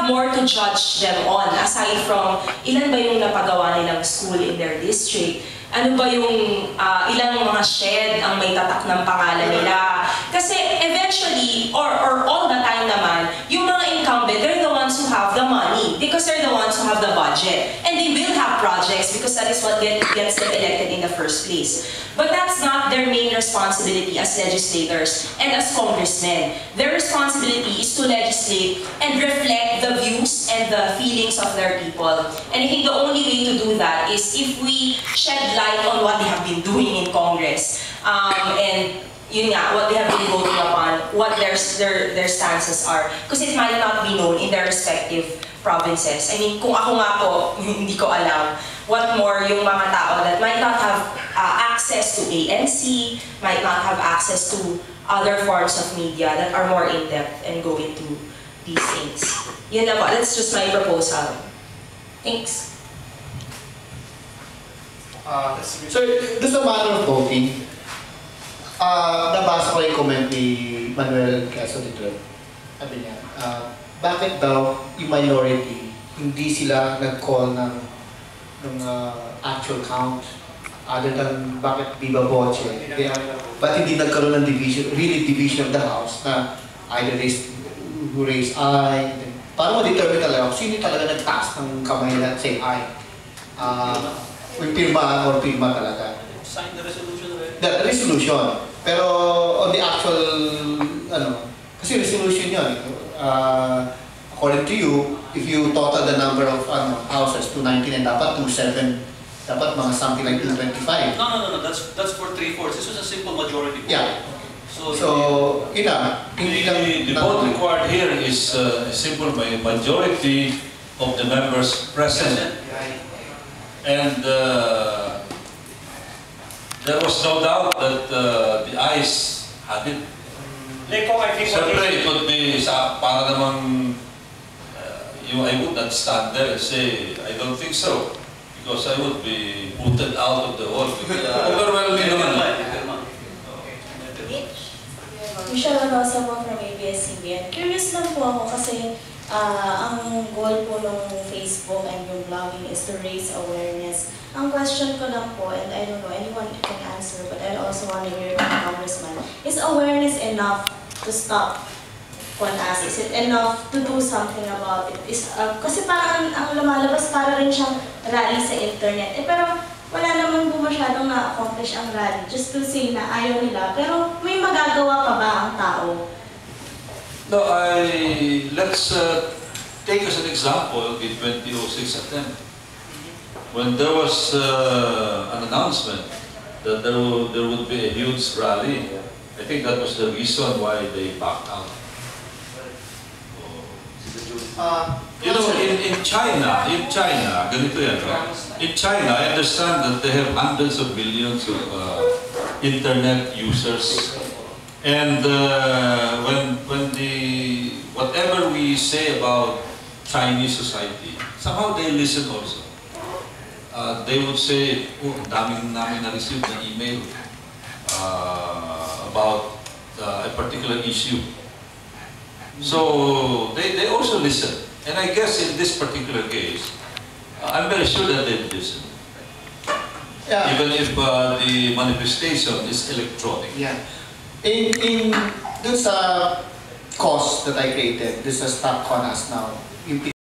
more to judge them on, aside from ilan ba yung napagawa nilang school in their district, ano ba yung ilang mga shed ang may tatak ng pangalan nila. Kasi eventually, or all the time naman, yung mga incumbent, they're the ones who have the money because they're the ones who have the budget. And they will have projects because that is what gets them elected in the first place. But that's not their main responsibility as legislators and as congressmen. Their responsibility is to legislate and reflect the views and the feelings of their people. And I think the only way to do that is if we shed light on what they have been doing in Congress. And yun nga, what they have been voting upon, what their stances are. Because it might not be known in their respective provinces. I mean, kung ako nga po, hindi ko alam, what more yung mga tao that might not have access to ANC, might not have access to other forms of media that are more in-depth and go into these things. Yun lang po, that's just my proposal. Thanks. So, doon sa matter of voting, nabasa ko yung comment ni Manuel Quezon dito. Sabi niya, bakit daw yung minority hindi sila nag-call ng actual count other than bakit Viva Voce? Ba't hindi nagkaroon ng division, really division of the House na either who raise aye, para ma-determine talaga kung sino talaga nagtaas ng kamay na say aye. Yung pirma or pirma talaga. Sign the resolution, right? The resolution. Pero on the actual, kasi resolution yun. According to you, if you total the number of houses, 219 and dapat 27, dapat mga something like 225. No. That's for 3/4. This was a simple majority vote. Yeah. So yun na. The vote required here is a simple majority of the members present. And there was no doubt that the ayes had it. Siyempre, it would be, para namang, I would not stand there and say, I don't think so. Because I would be booted out of the hall. Overwhelming naman. Michelle Rosa po from ABS-CBN. Curious lang po ako kasi ang goal po ng Facebook and yung blogging is to raise awareness. Ang question ko lang po, and I don't know, anyone can answer, but I also want to hear from Congressman, is awareness enough to stop Conas? Is it enough to do something about it? Kasi parang ang lumalabas para rin siyang rally sa internet. Pero wala naman po masyadong na-accomplish ang rally. Just to say na ayaw nila. Pero may magagawa pa ba ang tao? No, let's take as an example the 2006 attempt. When there was an announcement that there would be a huge rally, I think that was the reason why they backed out. You know, in China, ganito yan, right? In China, I understand that they have hundreds of millions of internet users. And whatever we say about Chinese society, somehow they listen also. They would say, oh, daming namin na-receive na email about a particular issue. So they also listen. And I guess in this particular case, I'm very sure that they listen. Yeah. Even if the manifestation is electronic. Yeah. Dun sa cost that I created, this is Stop Conas now.